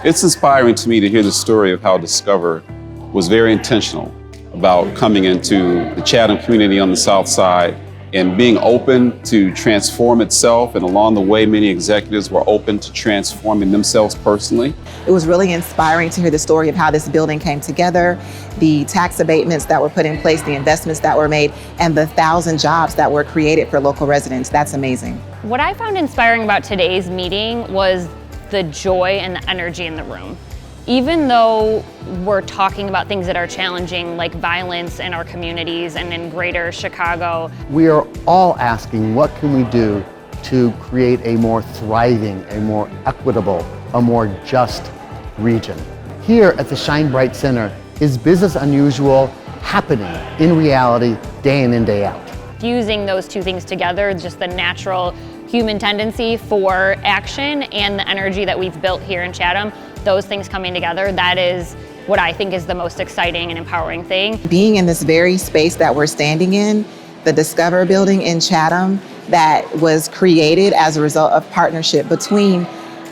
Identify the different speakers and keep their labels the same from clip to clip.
Speaker 1: It's inspiring to me to hear the story of how Discover was very intentional about coming into the Chatham community on the South Side and being open to transform itself. And along the way, many executives were open to transforming themselves personally.
Speaker 2: It was really inspiring to hear the story of how this building came together, the tax abatements that were put in place, the investments that were made, and the 1,000 jobs that were created for local residents. That's amazing.
Speaker 3: What I found inspiring about today's meeting was the joy and the energy in the room. Even though we're talking about things that are challenging, like violence in our communities and in greater Chicago,
Speaker 4: we are all asking, what can we do to create a more thriving, a more equitable, a more just region? Here at the Shine Bright Center is business unusual happening in reality day in and day out.
Speaker 3: Fusing those two things together, just the natural human tendency for action and the energy that we've built here in Chatham, those things coming together, that is what I think is the most exciting and empowering thing.
Speaker 2: Being in this very space that we're standing in, the Discover building in Chatham, that was created as a result of partnership between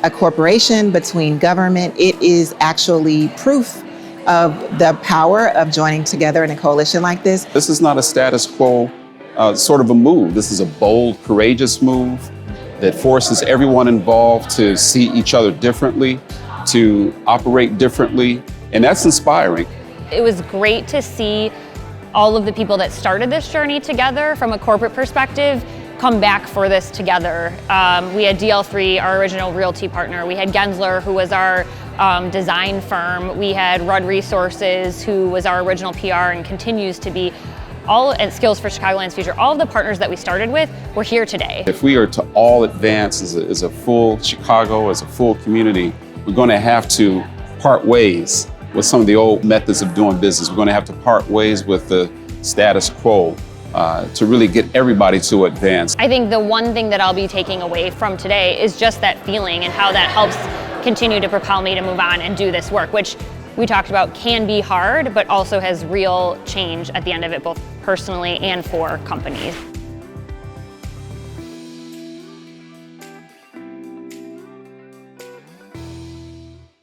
Speaker 2: a corporation, between government, it is actually proof of the power of joining together in a coalition like this.
Speaker 1: This is not a status quo sort of a move. This is a bold, courageous move that forces everyone involved to see each other differently, to operate differently, and that's inspiring.
Speaker 3: It was great to see all of the people that started this journey together from a corporate perspective come back for this together. We had DL3, our original realty partner. We had Gensler, who was our design firm. We had Rudd Resources, who was our original PR and continues to be. And Skills for Chicagoland's Future, all of the partners that we started with, we're here today.
Speaker 1: If we are to all advance as a full Chicago, as a full community, we're going to have to part ways with some of the old methods of doing business. We're going to have to part ways with the status quo to really get everybody to advance.
Speaker 3: I think the one thing that I'll be taking away from today is just that feeling and how that helps continue to propel me to move on and do this work, which we talked about can be hard, but also has real change at the end of it, both personally and for companies.